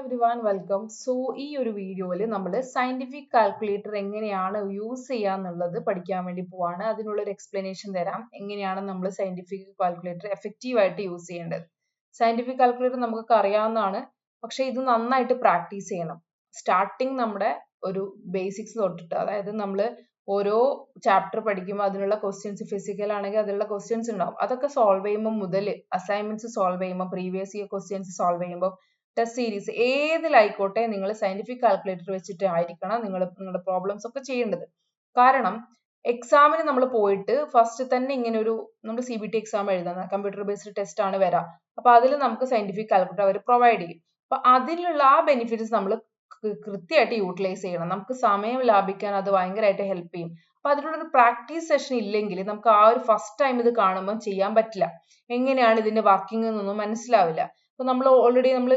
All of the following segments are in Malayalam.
everyone, welcome. So, ഈ ഒരു വീഡിയോയിൽ നമ്മൾ സയന്റിഫിക് കാൽക്കുലേറ്റർ എങ്ങനെയാണ് യൂസ് ചെയ്യാന്നുള്ളത് പഠിക്കാൻ വേണ്ടി പോവാണ്. അതിനുള്ള ഒരു എക്സ്പ്ലനേഷൻ തരാം. എങ്ങനെയാണ് നമ്മൾ സയന്റിഫിക് കാൽക്കുലേറ്റർ എഫക്റ്റീവ് ആയിട്ട് യൂസ് ചെയ്യേണ്ടത്. സയന്റിഫിക് കാൽക്കുലേറ്റർ നമുക്കൊക്കെ അറിയാവുന്നതാണ്, പക്ഷെ ഇത് നന്നായിട്ട് പ്രാക്ടീസ് ചെയ്യണം. സ്റ്റാർട്ടിങ് നമ്മുടെ ഒരു ബേസിക്സ് തൊട്ടിട്ട്, അതായത് നമ്മൾ ഓരോ ചാപ്റ്റർ പഠിക്കുമ്പോൾ അതിനുള്ള ക്വസ്റ്റ്യൻസ്, ഫിസിക്കൽ ആണെങ്കിൽ അതിലുള്ള ക്വസ്റ്റ്യൻസ് ഉണ്ടാവും. അതൊക്കെ സോൾവ് ചെയ്യുമ്പോൾ മുതൽ അസൈൻമെന്റ്സ് സോൾവ് ചെയ്യുമ്പോൾ, പ്രീവിയസ് ഇയർ ക്വസ്റ്റ്യൻസ് സോൾവ് ചെയ്യുമ്പോൾ, ടെസ്റ്റ് സീരീസ് ഏതിലായിക്കോട്ടെ നിങ്ങൾ സയന്റിഫിക് കാൽക്കുലേറ്റർ വെച്ചിട്ട് ആയിരിക്കണം നിങ്ങളുടെ പ്രോബ്ലംസ് ഒക്കെ ചെയ്യേണ്ടത്. കാരണം എക്സാമിന് നമ്മൾ പോയിട്ട് ഫസ്റ്റ് തന്നെ ഇങ്ങനെ ഒരു നമ്മൾ CBT എക്സാം എഴുതുന്ന കമ്പ്യൂട്ടർ ബേസ്ഡ് ടെസ്റ്റ് ആണ് വരാം. അപ്പൊ അതിൽ നമുക്ക് സയന്റിഫിക് കാൽക്കുലേറ്റർ അവർ പ്രൊവൈഡ് ചെയ്യും. അപ്പൊ അതിലുള്ള ആ ബെനിഫിറ്റ്സ് നമ്മൾ കൃത്യമായിട്ട് യൂട്ടിലൈസ് ചെയ്യണം. നമുക്ക് സമയം ലാഭിക്കാൻ അത് ഭയങ്കരമായിട്ട് ഹെൽപ്പ് ചെയ്യും. അപ്പൊ അതിനുള്ള ഒരു പ്രാക്ടീസ് സെഷൻ ഇല്ലെങ്കിൽ നമുക്ക് ആ ഒരു ഫസ്റ്റ് ടൈം ഇത് കാണുമ്പോൾ ചെയ്യാൻ പറ്റില്ല. എങ്ങനെയാണ് ഇതിന്റെ വർക്കിംഗ് എന്നൊന്നും മനസ്സിലാവില്ല. അപ്പൊ നമ്മൾ ഓൾറെഡി നമ്മൾ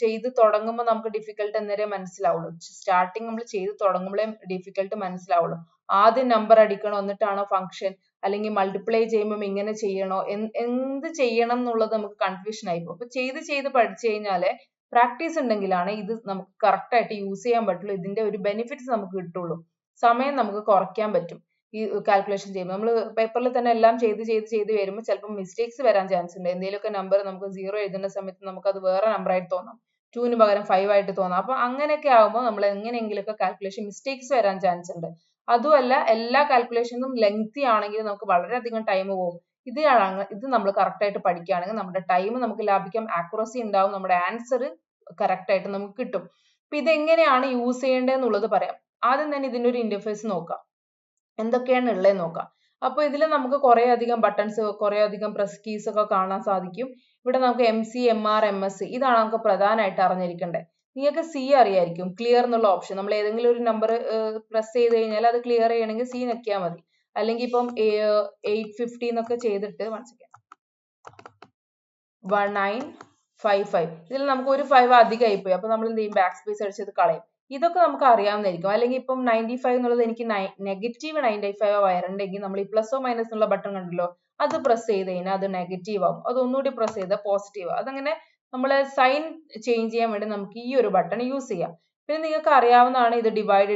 ചെയ്ത് തുടങ്ങുമ്പോൾ നമുക്ക് ഡിഫിക്കൽട്ട് എന്നേരെ മനസ്സിലാവുള്ളൂ. സ്റ്റാർട്ടിങ് നമ്മൾ ചെയ്ത് തുടങ്ങുമ്പോഴേ ഡിഫിക്കൽട്ട് മനസ്സിലാവുള്ളൂ. ആദ്യം നമ്പർ അടിക്കണോ എന്നിട്ടാണോ ഫംഗ്ഷൻ, അല്ലെങ്കിൽ മൾട്ടിപ്ലൈ ചെയ്യുമ്പോൾ ഇങ്ങനെ ചെയ്യണോ, എന്ത് ചെയ്യണം എന്നുള്ളത് നമുക്ക് കൺഫ്യൂഷൻ ആയിപ്പോ. അപ്പൊ ചെയ്ത് പഠിച്ചു കഴിഞ്ഞാല് പ്രാക്ടീസ് ഉണ്ടെങ്കിലാണ് ഇത് നമുക്ക് കറക്റ്റ് ആയിട്ട് യൂസ് ചെയ്യാൻ പറ്റുള്ളൂ. ഇതിന്റെ ഒരു ബെനിഫിറ്റ്സ് നമുക്ക് കിട്ടുള്ളൂ. സമയം നമുക്ക് കുറയ്ക്കാൻ പറ്റും ഈ കാൽക്കുലേഷൻ ചെയ്യുമ്പോൾ. നമ്മൾ പേപ്പറിൽ തന്നെ എല്ലാം ചെയ്ത് വരുമ്പോൾ ചിലപ്പോൾ മിസ്റ്റേക്സ് വരാൻ ചാൻസ് ഉണ്ട്. എന്തെങ്കിലുമൊക്കെ നമ്പർ നമുക്ക് 0 എഴുതുന്ന സമയത്ത് നമുക്ക് അത് വേറെ നമ്പർ ആയിട്ട് തോന്നാം, 2ന് പകരം 5 ആയിട്ട് തോന്നാം. അപ്പൊ അങ്ങനെയൊക്കെ ആകുമ്പോൾ നമ്മൾ എങ്ങനെയെങ്കിലുമൊക്കെ കാൽക്കുലേഷൻ മിസ്റ്റേക്സ് വരാൻ ചാൻസ് ഉണ്ട്. അതുമല്ല, എല്ലാ കാൽക്കുലേഷനും ലെങ്തി ആണെങ്കിൽ നമുക്ക് വളരെയധികം ടൈം പോകും. ഇത് നമ്മൾ കറക്റ്റ് ആയിട്ട് പഠിക്കുകയാണെങ്കിൽ നമ്മുടെ ടൈം നമുക്ക് ലാഭിക്കാം, ആക്യുറസി ഉണ്ടാവും, നമ്മുടെ ആൻസർ കറക്റ്റ് ആയിട്ട് നമുക്ക് കിട്ടും. അപ്പൊ ഇതെങ്ങനെയാണ് യൂസ് ചെയ്യേണ്ടതെന്നുള്ളത് പറയാം. ആദ്യം തന്നെ ഇതിന്റെ ഒരു ഇന്റർഫേസ് നോക്കാം, എന്തൊക്കെയാണ് ഉള്ളത് നോക്കാം. അപ്പൊ ഇതിൽ നമുക്ക് കുറെ അധികം ബട്ടൺസ്, കുറെ അധികം പ്രസ് കീസ് ഒക്കെ കാണാൻ സാധിക്കും. ഇവിടെ നമുക്ക് MC, MR, MS ഇതാണ് നമുക്ക് പ്രധാനമായിട്ട് അറിഞ്ഞിരിക്കേണ്ടത്. നിങ്ങൾക്ക് C അറിയായിരിക്കും, ക്ലിയർ എന്നുള്ള ഓപ്ഷൻ. നമ്മൾ ഏതെങ്കിലും ഒരു നമ്പർ പ്രസ് ചെയ്ത് കഴിഞ്ഞാൽ അത് ക്ലിയർ ചെയ്യണമെങ്കിൽ C ഞെക്കിയാൽ മതി. അല്ലെങ്കിൽ ഇപ്പം 850 എന്നൊക്കെ ചെയ്തിട്ട് 1955 ഇതിൽ നമുക്ക് ഒരു 5 അധികമായി പോയി. അപ്പൊ നമ്മൾ എന്ത് ചെയ്യും, ബാക്ക് സ്പേസ് അടിച്ചത് കളയും. ഇതൊക്കെ നമുക്ക് അറിയാവുന്നതായിരിക്കും. അല്ലെങ്കിൽ ഇപ്പം 95 എന്നുള്ളത് എനിക്ക് നെഗറ്റീവ് 95 വരണ്ടെങ്കിൽ നമ്മൾ ഈ പ്ലസോ മൈനസ് എന്നുള്ള ബട്ടൺ കണ്ടല്ലോ, അത് പ്രസ് ചെയ്ത് കഴിഞ്ഞാൽ അത് നെഗറ്റീവ് ആവും. അത് ഒന്നുകൂടി പ്രസ് ചെയ്താൽ പോസിറ്റീവ് ആവും. അതങ്ങനെ നമ്മളെ സൈൻ ചേഞ്ച് ചെയ്യാൻ വേണ്ടി നമുക്ക് ഈ ഒരു ബട്ടൺ യൂസ് ചെയ്യാം. പിന്നെ നിങ്ങൾക്ക് അറിയാവുന്നതാണ്, ഇത്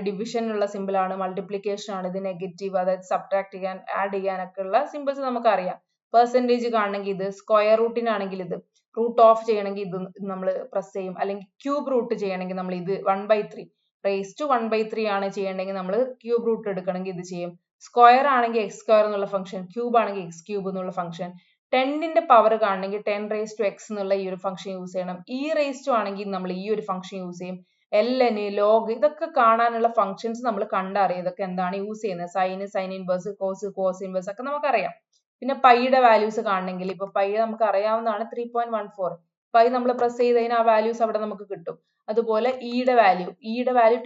ഡിവിഷൻ ഉള്ള സിമ്പിൾ ആണ്, മൾട്ടിപ്ലിക്കേഷൻ ആണ്, ഇത് നെഗറ്റീവ്, അതായത് സബ്ട്രാക്ട് ചെയ്യാൻ, ആഡ് ചെയ്യാനൊക്കെ ഉള്ള സിമ്പിൾസ് നമുക്ക് അറിയാം. പെർസെൻറ്റേജ് കാണണമെങ്കിൽ ഇത്, സ്ക്വയർ റൂട്ടിനാണെങ്കിൽ ഇത്, റൂട്ട് ഓഫ് ചെയ്യണമെങ്കിൽ ഇത് നമ്മൾ പ്രസ് ചെയ്യും. അല്ലെങ്കിൽ ക്യൂബ് റൂട്ട് ചെയ്യണമെങ്കിൽ നമ്മൾ ഇത് 1/3 റേസ് ടു 1/3 ആണ് ചെയ്യണമെങ്കിൽ നമ്മൾ ക്യൂബ് റൂട്ട് എടുക്കണമെങ്കിൽ ഇത് ചെയ്യും. സ്ക്വയർ ആണെങ്കിൽ x സ്ക്വയർ എന്നുള്ള ഫംഗ്ഷൻ, ക്യൂബ് ആണെങ്കിൽ x ക്യൂബ് എന്നുള്ള ഫംഗ്ഷൻ, 10ന്റെ പവർ കാണണമെങ്കിൽ 10 റേസ് ടു x എന്നുള്ള ഈ ഒരു ഫംഗ്ഷൻ യൂസ് ചെയ്യണം. റേസ് ടു ആണെങ്കിൽ നമ്മൾ ഈ ഒരു ഫംഗ്ഷൻ യൂസ് ചെയ്യും. ln, log ഇതൊക്കെ കാണാനുള്ള ഫംഗ്ഷൻസ് നമ്മൾ കണ്ടറിയാം. ഇതൊക്കെ എന്താണ് യൂസ് ചെയ്യുന്നത്, സൈൻ ഇൻവേഴ്സ്, കോസ് ഇൻവേഴ്സ് ഒക്കെ നമുക്കറിയാം. പിന്നെ പൈയുടെ വാല്യൂസ് കാണണമെങ്കിൽ ഇപ്പൊ പൈ നമുക്ക് അറിയാവുന്നതാണ് 3.14. പൈ നമ്മൾ പ്രസ് ചെയ്ത് കഴിഞ്ഞാൽ ആ വാല്യൂസ് അവിടെ നമുക്ക് കിട്ടും. അതുപോലെ ഇയുടെ വാല്യൂ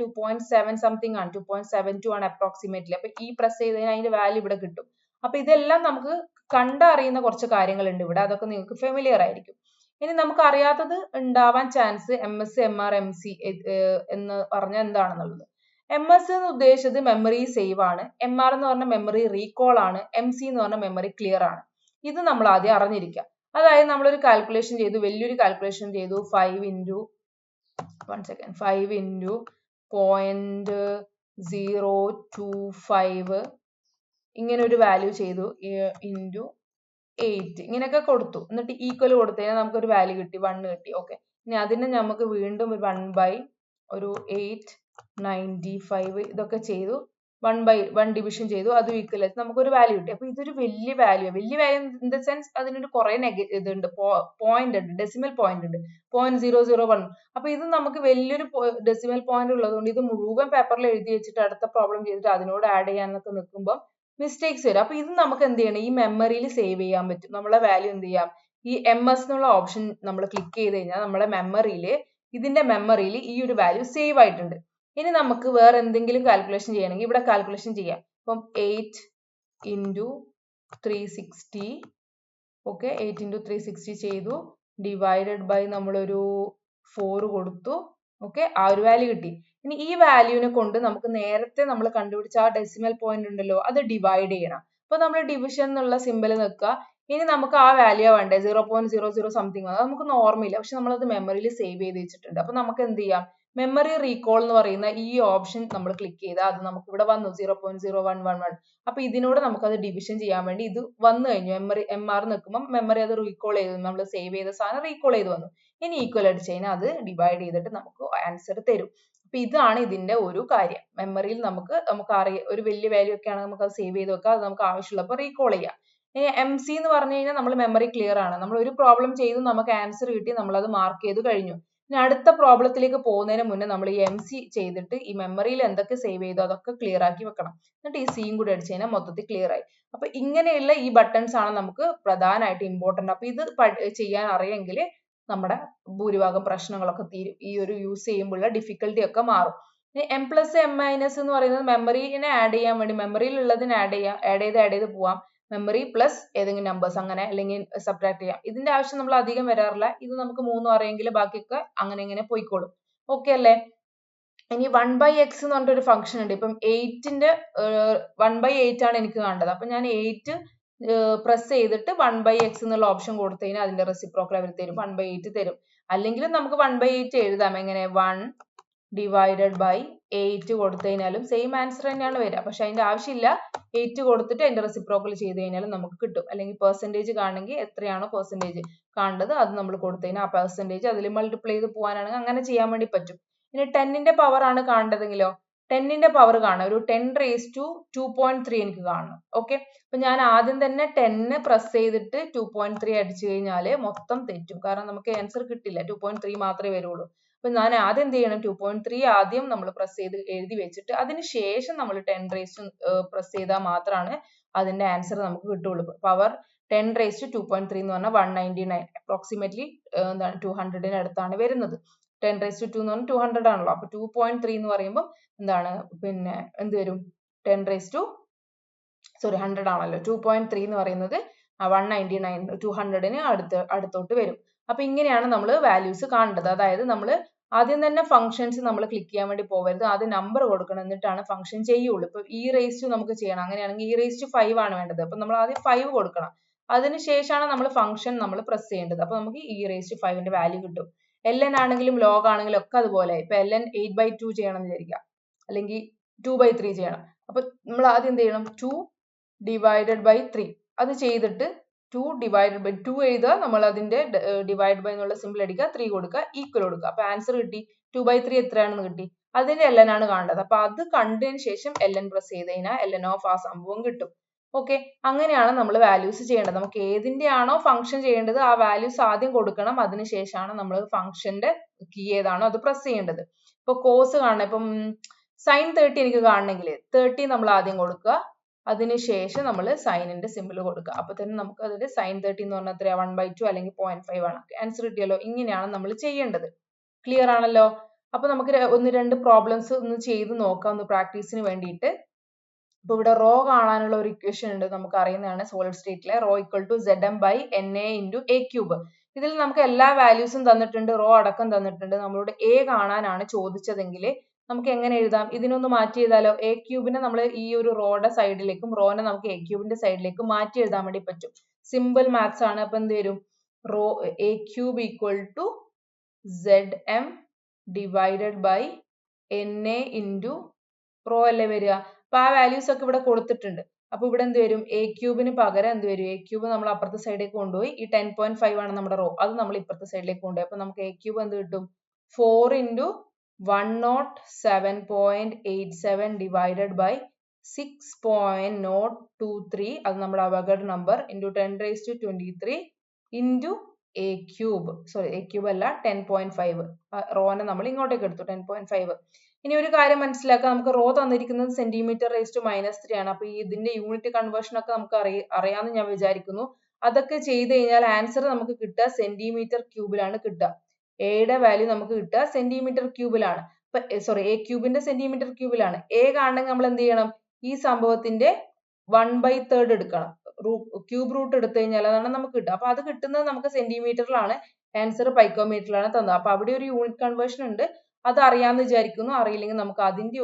2.7 സംതിങ് ആണ്, 2.72 ആണ് അപ്രോക്സിമേറ്റ്ലി. അപ്പൊ പ്രസ് ചെയ്ത് കഴിഞ്ഞാൽ അതിന്റെ വാല്യൂ ഇവിടെ കിട്ടും. അപ്പൊ ഇതെല്ലാം നമുക്ക് കണ്ടറിയുന്ന കുറച്ച് കാര്യങ്ങളുണ്ട് ഇവിടെ, അതൊക്കെ നിങ്ങൾക്ക് ഫെമിലിയർ ആയിരിക്കും. ഇനി നമുക്ക് അറിയാത്തത് ഉണ്ടാവാൻ ചാൻസ് MS, MR, MC എന്ന് പറഞ്ഞാൽ എന്താണെന്നുള്ളത്. MS എന്ന് ഉദ്ദേശിച്ചത് മെമ്മറി സേവ് ആണ്, MR എന്ന് പറഞ്ഞാൽ മെമ്മറി റീകോൾ ആണ്, MC എന്ന് പറഞ്ഞാൽ മെമ്മറി ക്ലിയർ ആണ്. ഇത് നമ്മൾ ആദ്യം അറിഞ്ഞിരിക്കുക. അതായത് നമ്മളൊരു കാൽക്കുലേഷൻ ചെയ്തു, വലിയൊരു കാൽക്കുലേഷൻ ചെയ്തു, 5 into 0.025 ഇങ്ങനെ ഒരു വാല്യൂ ചെയ്തു, into 8 ഇങ്ങനെയൊക്കെ കൊടുത്തു. എന്നിട്ട് ഈക്വൽ കൊടുത്തു കഴിഞ്ഞാൽ നമുക്കൊരു വാല്യൂ കിട്ടി, 1 കിട്ടി. ഓക്കെ, ഇനി അതിനെ നമുക്ക് വീണ്ടും 1/895 ഇതൊക്കെ ചെയ്തു, 1/1 ഡിവിഷൻ ചെയ്തു, അതും ഈക്വൽ ആയിട്ട് നമുക്കൊരു വാല്യൂ കിട്ടി. അപ്പൊ ഇതൊരു വലിയ വാല്യൂ ഇൻ ദ സെൻസ് അതിനൊരു കുറെ ഇതുണ്ട്, പോയിന്റ് ഉണ്ട്, ഡെസിമൽ പോയിന്റ് ഉണ്ട്, 0.001. അപ്പൊ ഇത് നമുക്ക് വലിയൊരു ഡെസിമൽ പോയിന്റ് ഉള്ളതുകൊണ്ട് ഇത് മുഴുവൻ പേപ്പറിൽ എഴുതി വെച്ചിട്ട് അടുത്ത പ്രോബ്ലം ചെയ്തിട്ട് അതിനോട് ആഡ് ചെയ്യാനൊക്കെ നിൽക്കുമ്പോൾ മിസ്റ്റേക്സ് വരും. അപ്പൊ ഇത് നമുക്ക് എന്ത് ചെയ്യണം, ഈ മെമ്മറിയിൽ സേവ് ചെയ്യാൻ പറ്റും. നമ്മളെ വാല്യൂ എന്ത് ചെയ്യാം, ഈ MS എന്നുള്ള ഓപ്ഷൻ നമ്മൾ ക്ലിക്ക് ചെയ്ത് കഴിഞ്ഞാൽ നമ്മുടെ ഇതിന്റെ മെമ്മറിയിൽ ഈ ഒരു വാല്യൂ സേവ് ആയിട്ടുണ്ട്. ഇനി നമുക്ക് വേറെ എന്തെങ്കിലും കാൽക്കുലേഷൻ ചെയ്യണമെങ്കിൽ ഇവിടെ കാൽക്കുലേഷൻ ചെയ്യാം. ഇപ്പം 8 into 360, ഓക്കെ, 8 into 360 ചെയ്തു, ഡിവൈഡഡ് ബൈ നമ്മളൊരു 4 കൊടുത്തു. ഓക്കെ, ആ ഒരു വാല്യൂ കിട്ടി. ഇനി ഈ വാല്യൂവിനെ കൊണ്ട് നമുക്ക് നേരത്തെ നമ്മൾ കണ്ടുപിടിച്ച ആ ഡെസിമൽ പോയിന്റ് ഉണ്ടല്ലോ, അത് ഡിവൈഡ് ചെയ്യണം. അപ്പൊ നമ്മൾ ഡിവിഷൻ എന്നുള്ള സിമ്പിൾ നിൽക്കുക, ഇനി നമുക്ക് ആ വാല്യൂ വേണ്ടേ 0.00 സംതിങ്, അത് നമുക്കൊന്നും ഓർമ്മയില്ല, പക്ഷെ നമ്മളത് മെമ്മറിയിൽ സേവ് ചെയ്ത് വെച്ചിട്ടുണ്ട്. അപ്പൊ നമുക്ക് എന്ത് ചെയ്യാം, മെമ്മറി റീകോൾ എന്ന് പറയുന്ന ഈ ഓപ്ഷൻ നമ്മൾ ക്ലിക്ക് ചെയ്താൽ അത് നമുക്ക് ഇവിടെ വന്നു 0.0111. അപ്പൊ ഇതിനോട് നമുക്കത് ഡിവിഷൻ ചെയ്യാൻ വേണ്ടി ഇത് വന്നു കഴിഞ്ഞു. MR നിൽക്കുമ്പോൾ മെമ്മറി അത് റീകോൾ ചെയ്തു, നമ്മൾ സേവ് ചെയ്ത സാധനം റീകോൾ ചെയ്ത് വന്നു. ഇനി ഈക്വൽ അടിച്ച് കഴിഞ്ഞാൽ അത് ഡിവൈഡ് ചെയ്തിട്ട് നമുക്ക് ആൻസർ തരും. അപ്പൊ ഇതാണ് ഇതിന്റെ ഒരു കാര്യം. മെമ്മറിയിൽ നമുക്ക് അറിയാം, ഒരു വലിയ വാല്യൂ ഒക്കെ ആണെങ്കിൽ നമുക്ക് അത് സേവ് ചെയ്ത് വെക്കാം, അത് നമുക്ക് ആവശ്യമുള്ളപ്പോൾ റീകോൾ ചെയ്യാം. ഇനി MC എന്ന് പറഞ്ഞു കഴിഞ്ഞാൽ നമ്മൾ മെമ്മറി ക്ലിയർ ആണ്, നമ്മൾ ഒരു പ്രോബ്ലം ചെയ്തു, നമുക്ക് ആൻസർ കിട്ടി, നമ്മൾ അത് മാർക്ക് ചെയ്ത് കഴിഞ്ഞു. ഇനി അടുത്ത പ്രോബ്ലത്തിലേക്ക് പോകുന്നതിന് മുന്നേ നമ്മൾ ഈ MC ചെയ്തിട്ട് ഈ മെമ്മറിയിൽ എന്തൊക്കെ സേവ് ചെയ്തോ അതൊക്കെ ക്ലിയർ ആക്കി വെക്കണം. എന്നിട്ട് ഈ സിയും കൂടി അടിച്ചു കഴിഞ്ഞാൽ മൊത്തത്തിൽ ക്ലിയർ ആയി. അപ്പൊ ഇങ്ങനെയുള്ള ഈ ബട്ടൺസ് ആണ് നമുക്ക് പ്രധാനമായിട്ട് ഇമ്പോർട്ടന്റ്. അപ്പൊ ഇത് ചെയ്യാൻ അറിയെങ്കിൽ നമ്മുടെ ഭൂരിഭാഗം പ്രശ്നങ്ങളൊക്കെ തീരും, ഈ ഒരു യൂസ് ചെയ്യുമ്പോഴുള്ള ഡിഫിക്കൽട്ടി ഒക്കെ മാറും. ഇനി M+M- എന്ന് പറയുന്നത് മെമ്മറിനെ ആഡ് ചെയ്യാൻ വേണ്ടി, മെമ്മറിയിൽ ഉള്ളതിന് ആഡ് ചെയ്ത് പോവാം. മെമ്മറി പ്ലസ് ഏതെങ്കിലും നമ്പേഴ്സ് അങ്ങനെ, അല്ലെങ്കിൽ സബ്ട്രാക്ട് ചെയ്യാം. ഇതിന്റെ ആവശ്യം നമ്മൾ അധികം വരാറില്ല, ഇത് നമുക്ക് 3 അറിയെങ്കിൽ ബാക്കിയൊക്കെ അങ്ങനെ ഇങ്ങനെ പോയിക്കോളും. ഓക്കെ അല്ലേ? ഇനി 1/x എന്ന് പറഞ്ഞിട്ടൊരു ഫംഗ്ഷൻ ഉണ്ട്. ഇപ്പം 8ന്റെ 1/8 ആണ് എനിക്ക് കാണേണ്ടത്. അപ്പൊ ഞാൻ 8 പ്രസ് ചെയ്തിട്ട് 1/x എന്നുള്ള ഓപ്ഷൻ കൊടുത്തു കഴിഞ്ഞാൽ അതിന്റെ റെസിപ്രോക്കൽ അവർ തരും, 1/8 തരും. അല്ലെങ്കിൽ നമുക്ക് 1/8 എഴുതാം, എങ്ങനെ 1/8 കൊടുത്തു കഴിഞ്ഞാലും സെയിം ആൻസർ തന്നെയാണ് വരിക. പക്ഷെ അതിന്റെ ആവശ്യമില്ല, 8 കൊടുത്തിട്ട് അതിന്റെ റെസിപ്രോക്കൽ ചെയ്ത് കഴിഞ്ഞാൽ നമുക്ക് കിട്ടും. അല്ലെങ്കിൽ പെർസെന്റേജ് കാണണമെങ്കിൽ എത്രയാണോ പെർസെന്റേജ് കാണേണ്ടത് അത് നമ്മൾ കൊടുത്തു കഴിഞ്ഞാൽ ആ പെർസെന്റേജ് അതിൽ മൾട്ടിപ്ലൈ ചെയ്ത് പോകാനാണെങ്കിൽ അങ്ങനെ ചെയ്യാൻ വേണ്ടി പറ്റും. ഇനി 10ന്റെ പവർ ആണ് കാണേണ്ടതെങ്കിലോ, 10ന്റെ പവർ കാണാം, ഒരു 10⁻².3 എനിക്ക് കാണണം. ഓക്കെ, അപ്പൊ ഞാൻ ആദ്യം തന്നെ 10 പ്രസ് ചെയ്തിട്ട് 2.3 അടിച്ചു കഴിഞ്ഞാൽ മൊത്തം തെറ്റും, കാരണം നമുക്ക് ആൻസർ കിട്ടില്ല, 2.3 മാത്രമേ വരുള്ളൂ. അപ്പൊ ഞാൻ ആദ്യം എന്ത് ചെയ്യണം, 2.3 ആദ്യം നമ്മൾ പ്രസ് ചെയ്ത് എഴുതി വെച്ചിട്ട് അതിന് ശേഷം നമ്മൾ 10 പ്രസ് ചെയ്താൽ മാത്രമാണ് അതിന്റെ ആൻസർ നമുക്ക് കിട്ടുള്ളൂ. പവർ 10⁻².3 എന്ന് പറഞ്ഞാൽ 199, അപ്രോക്സിമേറ്റ്ലി എന്താണ് 200ന് അടുത്താണ് വരുന്നത്. 10⁻² എന്ന് പറഞ്ഞാൽ 200 ആണല്ലോ. അപ്പൊ 2.3 എന്ന് പറയുമ്പോൾ എന്താണ്, പിന്നെ എന്ത് വരും, 100 ആണല്ലോ, 2.3 എന്ന് പറയുന്നത് 199, 200ന് അടുത്തോട്ട് വരും. അപ്പൊ ഇങ്ങനെയാണ് നമ്മൾ വാല്യൂസ് കാണേണ്ടത്. അതായത് നമ്മൾ ആദ്യം തന്നെ ഫംഗ്ഷൻസ് നമ്മൾ ക്ലിക്ക് ചെയ്യാൻ വേണ്ടി പോകരുത്, ആദ്യം നമ്പർ കൊടുക്കണം, എന്നിട്ടാണ് ഫംഗ്ഷൻ ചെയ്യുള്ളൂ. ഇപ്പൊ e⁻² നമുക്ക് ചെയ്യണം, അങ്ങനെയാണെങ്കിൽ e⁻5 ആണ് വേണ്ടത്. അപ്പൊ നമ്മൾ ആദ്യം 5 കൊടുക്കണം, അതിനുശേഷമാണ് നമ്മൾ ഫംഗ്ഷൻ നമ്മൾ പ്രസ് ചെയ്യേണ്ടത്. അപ്പൊ നമുക്ക് e⁻5ന്റെ വാല്യൂ കിട്ടും. ln ആണെങ്കിലും log ആണെങ്കിലും ഒക്കെ അതുപോലെ. ഇപ്പൊ ln 8/2 ചെയ്യണം എന്ന് വിചാരിക്കാം, അല്ലെങ്കിൽ 2/3 ചെയ്യണം. അപ്പൊ നമ്മൾ ആദ്യം എന്ത് ചെയ്യണം, 2/3 അത് ചെയ്തിട്ട് 2/2 എഴുതുക, നമ്മൾ അതിന്റെ ഡിവൈഡ് ബൈ എന്നുള്ള സിമ്പിൾ അടിക്കുക, 3 കൊടുക്കുക, ഈക്വൽ കൊടുക്കുക. അപ്പൊ ആൻസർ കിട്ടി, 2/3 എത്രയാണെന്ന് കിട്ടി, അതിന്റെ ln ആണ് കാണേണ്ടത്. അപ്പൊ അത് കണ്ടതിന് ശേഷം ln പ്രസ് ചെയ്ത് കഴിഞ്ഞാൽ ln ഓഫ് ആ സംഭവം കിട്ടും. ഓക്കെ, അങ്ങനെയാണ് നമ്മൾ വാല്യൂസ് ചെയ്യേണ്ടത്. നമുക്ക് ഏതിന്റെ ആണോ ഫംഗ്ഷൻ ചെയ്യേണ്ടത് ആ വാല്യൂസ് ആദ്യം കൊടുക്കണം, അതിനുശേഷമാണ് നമ്മൾ ഫംഗ്ഷന്റെ കീ ഏതാണോ അത് പ്രസ് ചെയ്യേണ്ടത്. ഇപ്പൊ കോസ് കാണണം, ഇപ്പം sin 30 എനിക്ക് കാണണമെങ്കിൽ 30 നമ്മൾ ആദ്യം കൊടുക്കുക, അതിനുശേഷം നമ്മൾ സൈനിന്റെ സിമ്പിൾ കൊടുക്കുക. അപ്പൊ തന്നെ നമുക്ക് അതിന്റെ sin 30 എന്ന് പറഞ്ഞാൽ എത്രയാ, 1/2 അല്ലെങ്കിൽ 0.5 ആണ്. ആൻസർ കിട്ടിയല്ലോ. ഇങ്ങനെയാണ് നമ്മൾ ചെയ്യേണ്ടത്. ക്ലിയർ ആണല്ലോ? അപ്പൊ നമുക്ക് 1-2 പ്രോബ്ലംസ് ഒന്ന് ചെയ്ത് നോക്കാം, ഒന്ന് പ്രാക്ടീസിന് വേണ്ടിയിട്ട്. ഇപ്പൊ ഇവിടെ റോ കാണാനുള്ള ഒരു ഇക്വേഷൻ ഉണ്ട്, നമുക്ക് അറിയുന്നതാണ്, സോളിഡ് സ്റ്റേറ്റിലെ റോ = Zm/Na × a³. ഇതിൽ നമുക്ക് എല്ലാ വാല്യൂസും തന്നിട്ടുണ്ട്, റോ അടക്കം തന്നിട്ടുണ്ട്. നമ്മളോട് a കാണാനാണ് ചോദിച്ചതെങ്കിൽ നമുക്ക് എങ്ങനെ എഴുതാം, ഇതിനൊന്ന് മാറ്റി എഴുതാലോ. a³ നമ്മൾ ഈ ഒരു റോയുടെ സൈഡിലേക്കും റോനെ നമുക്ക് a³ സൈഡിലേക്കും മാറ്റി എഴുതാൻ വേണ്ടി പറ്റും. സിമ്പിൾ മാത്സ് ആണ്. അപ്പൊ എന്ത് വരും, raw a³ = Zm / Na × raw അല്ലേ വരിക. അപ്പൊ ആ വാല്യൂസ് ഒക്കെ ഇവിടെ കൊടുത്തിട്ടുണ്ട്. അപ്പൊ ഇവിടെ എന്ത് വരും, a³ പകരം എന്ത് വരും, a³ നമ്മൾ അപ്പുറത്തെ സൈഡിലേക്ക് കൊണ്ടുപോയി, ഈ 10.5 ആണ് നമ്മുടെ റോ, അത് നമ്മൾ ഇപ്പുറത്തെ സൈഡിലേക്ക് കൊണ്ടുപോയി. അപ്പൊ നമുക്ക് a³ എന്ത് കിട്ടും, 4 × 107.87 / 6.023, അത് നമ്മുടെ Avogadro number, × 10⁻23 × a³, sorry a³ അല്ല 10.5, റോനെ നമ്മൾ ഇങ്ങോട്ടേക്ക് എടുത്തു 10.5. ഇനി ഒരു കാര്യം മനസ്സിലാക്കാം, നമുക്ക് റോ തന്നിരിക്കുന്നത് cm⁻³ ആണ്. അപ്പൊ ഇതിന്റെ യൂണിറ്റ് കൺവേർഷൻ ഒക്കെ നമുക്ക് അറിയാമെന്ന് ഞാൻ വിചാരിക്കുന്നു. അതൊക്കെ ചെയ്ത് കഴിഞ്ഞാൽ ആൻസർ നമുക്ക് കിട്ടുക cm³ കിട്ടുക. എയുടെ വാല്യൂ നമുക്ക് കിട്ടുക cm³. ഇപ്പൊ സോറി a³ന്റെ cm³ a കാണണമെങ്കിൽ നമ്മൾ എന്ത് ചെയ്യണം, ഈ സംഭവത്തിന്റെ 1/3 എടുക്കണം, ക്യൂബ് റൂട്ട് എടുത്തു കഴിഞ്ഞാൽ അതാണ് നമുക്ക് കിട്ടുക. അപ്പൊ അത് കിട്ടുന്നത് നമുക്ക് സെന്റിമീറ്ററിലാണ്, ആൻസർ പൈക്കോമീറ്ററിലാണ് തന്നത്. അപ്പൊ അവിടെ ഒരു യൂണിറ്റ് കൺവേർഷൻ ഉണ്ട്, അത് അറിയാമെന്ന് വിചാരിക്കുന്നു. അറിയില്ലെങ്കിൽ നമുക്ക് അതിന്റെ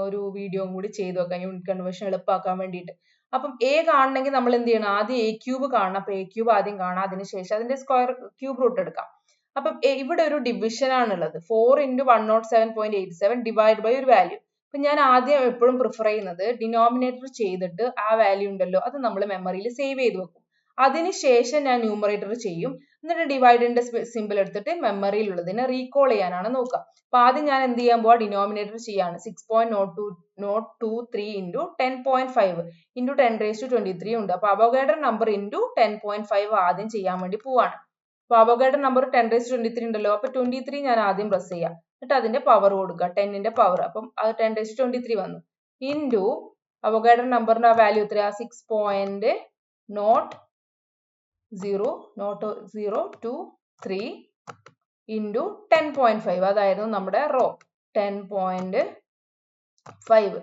ഒരു വീഡിയോ കൂടി ചെയ്തു വെക്കാം, യൂണിറ്റ് കൺവേർഷൻ എളുപ്പമാക്കാൻ വേണ്ടിയിട്ട്. അപ്പം a കാണണമെങ്കിൽ നമ്മൾ എന്ത് ചെയ്യണം? ആദ്യം a ക്യൂബ് കാണണം. അപ്പൊ a ക്യൂബ് ആദ്യം കാണാം. അതിനുശേഷം അതിന്റെ സ്ക്വയർ ക്യൂബ് റൂട്ട് എടുക്കാം. അപ്പം ഇവിടെ ഒരു ഡിവിഷൻ ആണുള്ളത്. 4 into 107.87 ഡിവൈഡ് ബൈ ഒരു വാല്യൂ. അപ്പൊ ഞാൻ ആദ്യം എപ്പോഴും പ്രിഫർ ചെയ്യുന്നത് ഡിനോമിനേറ്റർ ചെയ്തിട്ട് ആ വാല്യൂ ഉണ്ടല്ലോ അത് നമ്മൾ മെമ്മറിയിൽ സേവ് ചെയ്ത് വെക്കും. അതിനുശേഷം ഞാൻ ന്യൂമറേറ്റർ ചെയ്യും. എന്നിട്ട് ഡിവൈഡിന്റെ സിമ്പിൾ എടുത്തിട്ട് മെമ്മറിയിൽ ഉള്ളതിനെ റീകോൾ ചെയ്യാനാണ് നോക്കുക. അപ്പൊ ആദ്യം ഞാൻ എന്ത് ചെയ്യാൻ പോവാ? ഡിനോമിനേറ്റർ ചെയ്യാണ്. 6.023 into 10.5 into 10⁻23 ഉണ്ട്. അപ്പൊ അവോഗാഡ്രോ നമ്പർ into 10.5 ആദ്യം ചെയ്യാൻ വേണ്ടി പോവാണ്. അപ്പൊ അവോഗാഡ്രോ നമ്പർ 10⁻23 ഉണ്ടല്ലോ. അപ്പൊ 23 ഞാൻ ആദ്യം പ്രസ് ചെയ്യാം. എന്നിട്ട് അതിന്റെ പവർ കൊടുക്കുക. 10ന്റെ പവർ. അപ്പം അത് 10⁻23 വന്നു. ഇൻറ്റു അവോഗാഡ്രോ നമ്പറിന്റെ ആ വാല്യൂ എത്രയാ? 6.023 into 10.5 അതായിരുന്നു നമ്മുടെ റോ 10.5.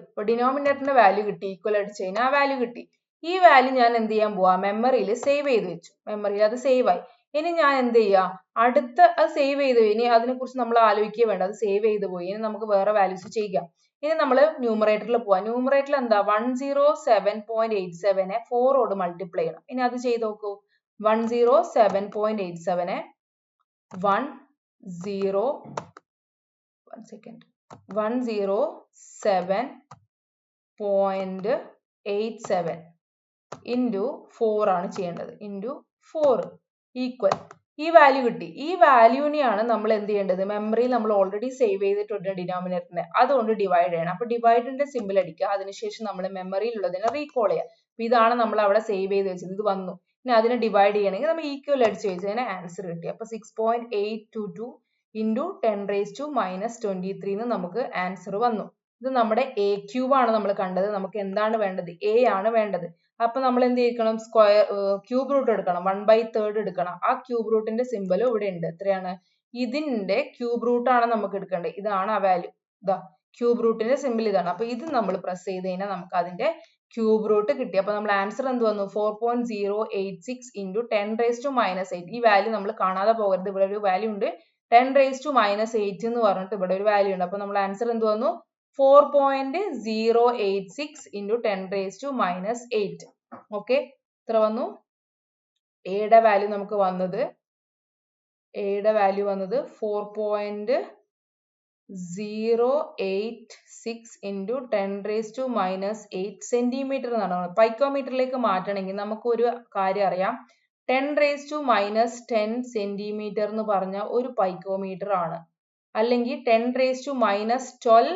ഇപ്പൊ ഡിനോമിനേറ്ററിന്റെ വാല്യൂ കിട്ടി. ഈക്വൽ അടിച്ച് കഴിഞ്ഞാൽ ആ വാല്യൂ കിട്ടി. ഈ വാല്യൂ ഞാൻ എന്ത് ചെയ്യാൻ പോവാ? മെമ്മറിയിൽ സേവ് ചെയ്ത് വെച്ചു. മെമ്മറിയിൽ അത് സേവ് ആയി. ഇനി ഞാൻ എന്ത് ചെയ്യാ? അടുത്ത അത് സേവ് ചെയ്ത് പോയി. ഇനി അതിനെ കുറിച്ച് നമ്മൾ ആലോചിക്കുക വേണ്ട. അത് സേവ് ചെയ്ത് പോയി. ഇനി നമുക്ക് വേറെ വാല്യൂസ് ചെയ്യാം. ഇനി നമ്മൾ ന്യൂമറേറ്ററിൽ പോവാം. ന്യൂമറേറ്ററിൽ എന്താ? 107.87 4 ഓട് മൾട്ടിപ്ലൈ ചെയ്യണം. ഇനി അത് ചെയ്ത് നോക്കൂ. 107.87 107.87 into 4 ആണ് ചെയ്യേണ്ടത്. into 4 equal. ഈ വാല്യൂ കിട്ടി. ഈ വാല്യൂനെയാണ് നമ്മൾ എന്ത് ചെയ്യേണ്ടത്? മെമ്മറിയിൽ നമ്മൾ ഓൾറെഡി സേവ് ചെയ്തിട്ടുണ്ട് ഡിനോമിനേറ്ററിനെ. അതുകൊണ്ട് ഡിവൈഡ് ചെയ്യണം. അപ്പൊ ഡിവൈഡിന്റെ സിമ്പിൾ അടിക്കുക. അതിനുശേഷം നമ്മൾ മെമ്മറിയിൽ ഉള്ളതിനെ റീകോൾ ചെയ്യുക. അപ്പൊ ഇതാണ് നമ്മൾ അവിടെ സേവ് ചെയ്ത് വെച്ചത്. ഇത് വന്നു. ഇനി അതിനെ ഡിവൈഡ് ചെയ്യണമെങ്കിൽ നമ്മൾ ഈക്വൽ അടിച്ച് വെച്ചതിന് ആൻസർ കിട്ടി. അപ്പൊ 6.822 into 10⁻23 എന്ന് നമുക്ക് ആൻസർ വന്നു. ഇത് നമ്മുടെ a ക്യൂബ് ആണ് നമ്മൾ കണ്ടത്. നമുക്ക് എന്താണ് വേണ്ടത്? a ആണ് വേണ്ടത്. അപ്പൊ നമ്മൾ എന്ത് ചെയ്യണം? സ്ക്വയർ ക്യൂബ് റൂട്ട് എടുക്കണം. 1/3 എടുക്കണം. ആ ക്യൂബ് റൂട്ടിന്റെ സിമ്പൽ ഇവിടെ ഉണ്ട്. എത്രയാണ്? ഇതിന്റെ ക്യൂബ് റൂട്ട് ആണ് നമുക്ക് എടുക്കേണ്ടത്. ഇതാണ് ആ വാല്യൂ. ഇതാ ക്യൂബ് റൂട്ടിന്റെ സിമ്പിൾ ഇതാണ്. അപ്പൊ ഇത് നമ്മൾ പ്രസ് ചെയ്ത് കഴിഞ്ഞാൽ നമുക്ക് അതിന്റെ ക്യൂബ് റൂട്ട് കിട്ടി. അപ്പൊ നമ്മൾ ആൻസർ എന്ത് വന്നു? 4.086 into 10⁻⁻8. ഈ വാല്യൂ നമ്മൾ കാണാതെ പോകരുത്. ഇവിടെ ഒരു വാല്യൂ ഉണ്ട്. 10⁻�8 എന്ന് പറഞ്ഞിട്ട് ഇവിടെ ഒരു വാല്യൂ ഉണ്ട്. അപ്പൊ നമ്മൾ ആൻസർ എന്ത് വന്നു? 4.086 into 10⁻⁸. ഓക്കെ, ഇത്ര വന്നു. എയുടെ വാല്യൂ നമുക്ക് വന്നത് 4.086 into 10⁻⁸ സെന്റിമീറ്റർ എന്നാണ്. പൈക്കോമീറ്ററിലേക്ക് മാറ്റണമെങ്കിൽ നമുക്ക് ഒരു കാര്യം അറിയാം. 10⁻⁻10 സെന്റിമീറ്റർ എന്ന് പറഞ്ഞ ഒരു പൈക്കോമീറ്റർ ആണ്. അല്ലെങ്കിൽ 10⁻⁻12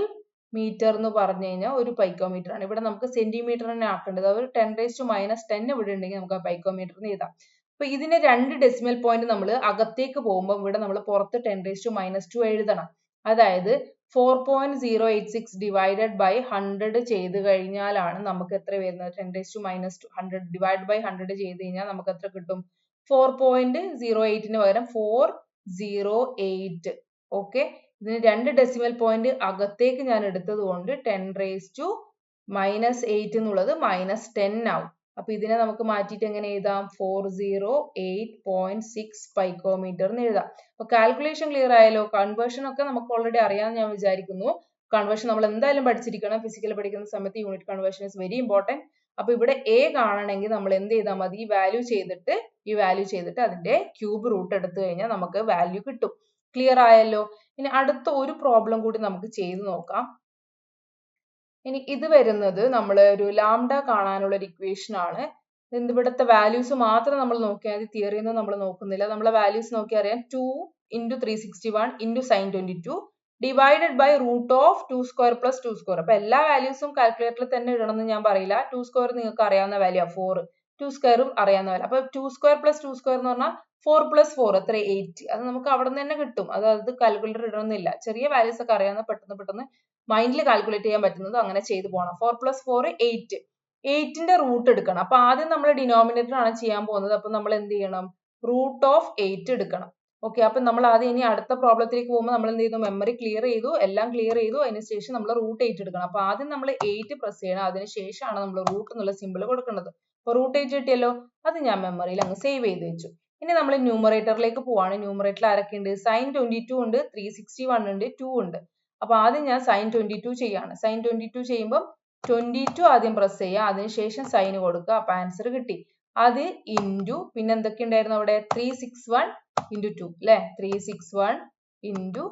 മീറ്റർ എന്ന് പറഞ്ഞു കഴിഞ്ഞാൽ ഒരു പൈക്കോമീറ്റർ ആണ്. ഇവിടെ നമുക്ക് സെന്റിമീറ്ററിനെ ആക്കേണ്ടത്. അത് 10⁻⁻10 ഇവിടെ ഉണ്ടെങ്കിൽ നമുക്ക് ആ പൈക്കോമീറ്ററിന് എഴുതാം. അപ്പൊ ഇതിന് 2 ഡെസിമൽ പോയിന്റ് നമ്മൾ അകത്തേക്ക് പോകുമ്പോൾ ഇവിടെ നമ്മൾ പുറത്ത് 10⁻2 എഴുതണം. അതായത് 4.086 ഡിവൈഡഡ് ബൈ 100 ചെയ്ത് കഴിഞ്ഞാലാണ് നമുക്ക് എത്ര വരുന്നത്? 10⁻2 ഡിവൈഡ് ബൈ 100 ചെയ്ത് കഴിഞ്ഞാൽ നമുക്ക് എത്ര കിട്ടും? 4.08 പകരം 408. ഓക്കെ, ഇതിന് 2 ഡെസിമൽ പോയിന്റ് അകത്തേക്ക് ഞാൻ എടുത്തത് കൊണ്ട് 10⁻8 എന്നുള്ളത് -10 ആവും. അപ്പൊ ഇതിനെ നമുക്ക് മാറ്റിയിട്ട് എങ്ങനെ എഴുതാം? 408.6 പൈക്കോമീറ്റർ എന്ന് എഴുതാം. അപ്പൊ കാൽക്കുലേഷൻ ക്ലിയർ ആയല്ലോ. കൺവേർഷൻ ഒക്കെ നമുക്ക് ഓൾറെഡി അറിയാമെന്ന് ഞാൻ വിചാരിക്കുന്നു. കൺവേർഷൻ നമ്മൾ എന്തായാലും പഠിച്ചിരിക്കണം. ഫിസിക്കൽ പഠിക്കുന്ന സമയത്ത് unit conversion is very important. അപ്പൊ ഇവിടെ a കാണണമെങ്കിൽ നമ്മൾ എന്ത് ചെയ്താൽ മതി? ഈ വാല്യൂ ചെയ്തിട്ട് അതിന്റെ ക്യൂബ് റൂട്ട് എടുത്തു കഴിഞ്ഞാൽ നമുക്ക് വാല്യൂ കിട്ടും. ക്ലിയർ ആയല്ലോ. ഇനി അടുത്ത ഒരു പ്രോബ്ലം കൂടി നമുക്ക് ചെയ്ത് നോക്കാം. ഇനി ഇത് വരുന്നത് നമ്മൾ ഒരു ലാംഡ കാണാനുള്ള ഒരു ഇക്വേഷൻ ആണ്. ഇവിടുത്തെ വാല്യൂസ് മാത്രം നമ്മൾ നോക്കിയാൽ മതി. തിയറി ഒന്നും നമ്മൾ നോക്കുന്നില്ല. നമ്മളെ വാല്യൂസ് നോക്കിയാൽ അറിയാം. 2 into 361 into sin 22 divided by root of 2 square plus 2 square. അപ്പൊ എല്ലാ വാല്യൂസും കാൽക്കുലേറ്ററിൽ തന്നെ ഇടണമെന്ന് ഞാൻ പറയില്ല. 2 സ്ക്വയർ നിങ്ങൾക്ക് അറിയാവുന്ന വാല്യൂ 4, 2 സ്ക്വയറും അറിയാവുന്ന വാല്യൂ. അപ്പൊ 2 സ്ക്വയർ പ്ലസ് 2 സ്ക്വയർ എന്ന് പറഞ്ഞാൽ 4 plus 4 എത്ര? 8. അത് നമുക്ക് അവിടെ നിന്ന് തന്നെ കിട്ടും. അതായത് കാൽക്കുലേറ്റർ ഇടണമെന്നില്ല. ചെറിയ വാല്യൂസ് ഒക്കെ അറിയാവുന്ന പെട്ടെന്ന് മൈൻഡിൽ കാൽക്കുലേറ്റ് ചെയ്യാൻ പറ്റുന്നത് അങ്ങനെ ചെയ്തു പോകണം. 4 plus 4 8. 8ന്റെ റൂട്ട് എടുക്കണം. അപ്പൊ ആദ്യം നമ്മൾ ഡിനോമിനേറ്റർ ആണ് ചെയ്യാൻ പോകുന്നത്. അപ്പൊ നമ്മൾ എന്ത് ചെയ്യണം? റൂട്ട് ഓഫ് 8 എടുക്കണം. ഓക്കെ, അപ്പൊ നമ്മൾ ആദ്യം ഇനി അടുത്ത പ്രോബ്ലത്തിലേക്ക് പോകുമ്പോൾ നമ്മൾ എന്ത് ചെയ്തു? മെമ്മറി ക്ലിയർ ചെയ്തു, എല്ലാം ക്ലിയർ ചെയ്തു. അതിനുശേഷം നമ്മൾ റൂട്ട് 8 എടുക്കണം. അപ്പൊ ആദ്യം നമ്മൾ 8 പ്രസ് ചെയ്യണം. അതിനുശേഷമാണ് നമ്മൾ റൂട്ട് എന്നുള്ള സിമ്പിൾ കൊടുക്കുന്നത്. അപ്പൊ റൂട്ട് 8 കിട്ടിയല്ലോ. അത് ഞാൻ മെമ്മറിയിൽ അങ്ങ് സേവ് ചെയ്ത് വെച്ചു. ഇനി നമ്മൾ ന്യൂമറേറ്ററിലേക്ക് പോവാണ്. ന്യൂമറേറ്ററിൽ ആരൊക്കെയുണ്ട്? sin 22 ഉണ്ട്, 361 ഉണ്ട്, 2 ഉണ്ട്. അപ്പൊ ആദ്യം ഞാൻ sin 22 ചെയ്യാണ്. sin 22 ചെയ്യുമ്പോൾ 22 ആദ്യം പ്രസ് ചെയ്യുക, അതിനുശേഷം സൈൻ കൊടുക്കുക. അപ്പൊ ആൻസർ കിട്ടി. അത് ഇൻറ്റു പിന്നെ എന്തൊക്കെ ഉണ്ടായിരുന്നു അവിടെ? 361 ഇൻറ്റു 2 അല്ലെ? 361 ഇൻറ്റു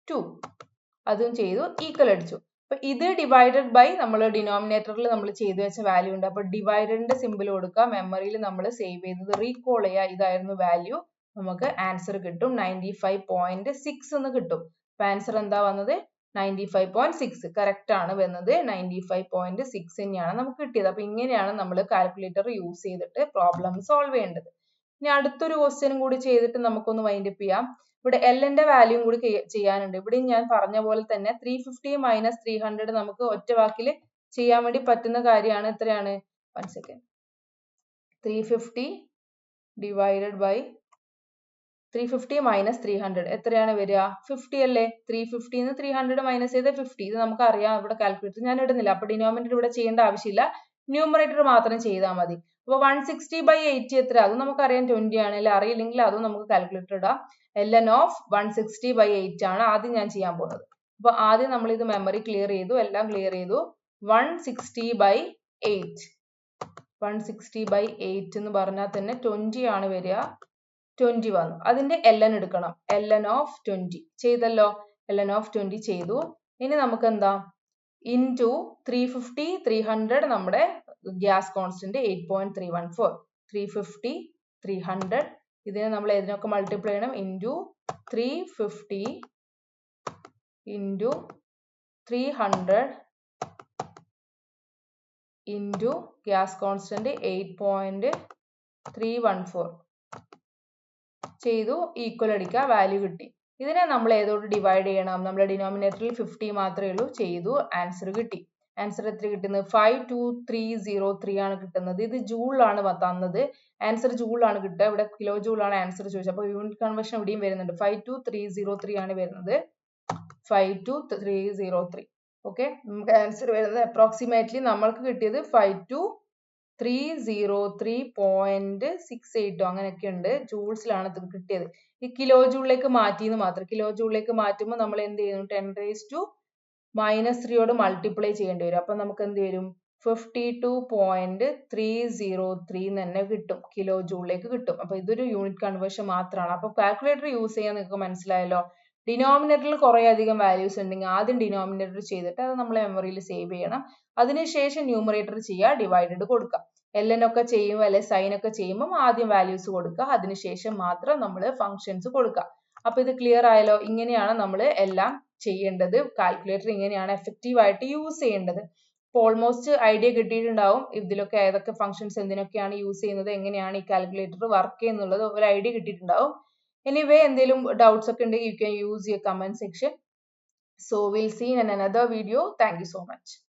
2 അതും ചെയ്തു, ഈക്വൽ അടിച്ചു. അപ്പൊ ഇത് ഡിവൈഡഡ് ബൈ നമ്മൾ ഡിനോമിനേറ്ററിൽ നമ്മൾ ചെയ്തു വെച്ച വാല്യൂ ഉണ്ട്. അപ്പൊ ഡിവൈഡഡിന്റെ സിമ്പിൾ കൊടുക്കുക, മെമ്മറിയിൽ നമ്മൾ സേവ് ചെയ്തത് റീകോൾ ചെയ്യുക, ഇതായിരുന്നു വാല്യൂ. നമുക്ക് ആൻസർ കിട്ടും 95.6 എന്ന് കിട്ടും. അപ്പൊ ആൻസർ എന്താ വന്നത്? 95.6 കറക്റ്റ് ആണ് വന്നത്. 95.6 തന്നെയാണ് നമുക്ക് കിട്ടിയത്. അപ്പൊ ഇങ്ങനെയാണ് നമ്മൾ കാൽക്കുലേറ്റർ യൂസ് ചെയ്തിട്ട് പ്രോബ്ലം സോൾവ് ചെയ്യേണ്ടത്. ഇനി അടുത്തൊരു ക്വസ്റ്റ്യനും കൂടി ചെയ്തിട്ട് നമുക്കൊന്ന് വൈൻഡ് അപ്പ് ചെയ്യാം. ഇവിടെ L ന്റെ വാല്യൂം കൂടി ചെയ്യാനുണ്ട്. ഇവിടെ ഞാൻ പറഞ്ഞ പോലെ തന്നെ 350 മൈനസ് 300 നമുക്ക് ഒറ്റ വാക്കിൽ ചെയ്യാൻ വേണ്ടി പറ്റുന്ന കാര്യമാണ്. എത്രയാണ്? 1 സെക്കൻഡ്. 350 ഡിവൈഡഡ് ബൈ 350 മൈനസ് 300 എത്രയാണ് വരിക? 50 അല്ലേ? 350 ന്ന് 300 മൈനസ് ചെയ്ത് 50. ഇത് നമുക്ക് അറിയാം. ഇവിടെ കാൽക്കുലേറ്റർ ഞാൻ ഇടുന്നില്ല. അപ്പൊ ഡിനോമിനേറ്റർ ഇവിടെ ചെയ്യേണ്ട ആവശ്യമില്ല, ന്യൂമറേറ്റർ മാത്രം ചെയ്താൽ മതി. അപ്പൊ 160/80 എത്ര? അത് നമുക്കറിയാം 20 ആണ് അല്ലെ? അറിയില്ലെങ്കിൽ അതും നമുക്ക് കാൽക്കുലേറ്റർ ഇടാം. ln of 160/8 ആണ് ആദ്യം ഞാൻ ചെയ്യാൻ പോകുന്നത്. അപ്പൊ ആദ്യം നമ്മൾ ഇത് മെമ്മറി ക്ലിയർ ചെയ്തു, എല്ലാം ക്ലിയർ ചെയ്തു. 160/8 160/8 എന്ന് പറഞ്ഞാൽ തന്നെ 20 ആണ് വരിക. 20 വന്നു. അതിന്റെ ln എടുക്കണം. ln of 20 ചെയ്തല്ലോ. ln of 20 ചെയ്തു. ഇനി നമുക്ക് എന്താ? ഇൻറ്റു 350 300 നമ്മുടെ ഗ്യാസ് കോൺസ്റ്റന്റ് 8.314. 350 300 ഇതിനെ നമ്മൾ ഏതിനൊക്കെ മൾട്ടിപ്ലൈ ചെയ്യണം? Into 350 into 300 into gas constant 8.314 ചെയ്തു, ഈക്വൽ അടിക്കുക, വാല്യൂ കിട്ടി. ഇതിനെ നമ്മൾ ഏതോട് ഡിവൈഡ് ചെയ്യണം? നമ്മുടെ ഡിനോമിനേറ്ററിൽ 50 മാത്രമേ ഉള്ളൂ. ചെയ്തു, ആൻസർ കിട്ടി. ആൻസർ എത്ര കിട്ടുന്നത്? 52303 ആണ് കിട്ടുന്നത്. ഇത് ജൂളിലാണ് തന്നത്. ആൻസർ ജൂളിലാണ് കിട്ടുക. ഇവിടെ കിലോ ജൂളാണ് ആൻസർ ചോദിച്ചത്. അപ്പോൾ യൂണിറ്റ് കൺവേർഷൻ ഇവിടെയും വരുന്നുണ്ട്. 52303 ആണ് വരുന്നത്. 52303. ഓക്കെ, നമുക്ക് ആൻസർ വരുന്നത് അപ്രോക്സിമേറ്റ്ലി നമ്മൾക്ക് കിട്ടിയത് 52303.68 അങ്ങനെയൊക്കെ ഉണ്ട്. ജൂൾസിലാണ് ഇത് കിട്ടിയത്. ഈ കിലോ ജൂളിലേക്ക് മാറ്റിയെന്ന് മാത്രം. കിലോ ജൂളിലേക്ക് മാറ്റുമ്പോൾ നമ്മൾ എന്ത് ചെയ്യുന്നു? 10⁻³ മൾട്ടിപ്ലൈ ചെയ്യേണ്ടി വരും. അപ്പൊ നമുക്ക് എന്ത് വരും? 52.303 തന്നെ കിട്ടും. കിലോ ജൂളിലേക്ക് കിട്ടും. അപ്പൊ ഇതൊരു യൂണിറ്റ് കൺവേർഷൻ മാത്രമാണ്. അപ്പൊ കാൽക്കുലേറ്റർ യൂസ് ചെയ്യാൻ നിങ്ങൾക്ക് മനസ്സിലായല്ലോ. ഡിനോമിനേറ്ററിൽ കുറെ അധികം വാല്യൂസ് ഉണ്ടെങ്കിൽ ആദ്യം ഡിനോമിനേറ്റർ ചെയ്തിട്ട് അത് നമ്മൾ മെമ്മറിയിൽ സേവ് ചെയ്യണം. അതിനുശേഷം ന്യൂമറേറ്റർ ചെയ്യുക, ഡിവൈഡഡ് കൊടുക്കുക. ln ഒക്കെ ചെയ്യുമ്പോൾ അല്ലെ സൈൻ ഒക്കെ ചെയ്യുമ്പോൾ ആദ്യം വാല്യൂസ് കൊടുക്കുക, അതിനുശേഷം മാത്രം നമ്മൾ ഫങ്ഷൻസ് കൊടുക്കുക. അപ്പൊ ഇത് ക്ലിയർ ആയല്ലോ. ഇങ്ങനെയാണ് നമ്മൾ എല്ലാം ചെയ്യേണ്ടത്. കാൽക്കുലേറ്റർ ഇങ്ങനെയാണ് എഫക്റ്റീവ് ആയിട്ട് യൂസ് ചെയ്യേണ്ടത്. ഇപ്പോൾ ഓൾമോസ്റ്റ് ഐഡിയ കിട്ടിയിട്ടുണ്ടാവും. ഇതിലൊക്കെ ഏതൊക്കെ ഫങ്ഷൻസ് എന്തിനൊക്കെയാണ് യൂസ് ചെയ്യുന്നത്, എങ്ങനെയാണ് ഈ കാൽക്കുലേറ്റർ വർക്ക് ചെയ്യുന്നുള്ളത് ഒരു ഐഡിയ കിട്ടിയിട്ടുണ്ടാവും. എനിവേ എന്തെങ്കിലും ഡൗട്ട്സ് ഒക്കെ ഉണ്ടെങ്കിൽ you can use your comment section. So we'll see in another video. Thank you so much.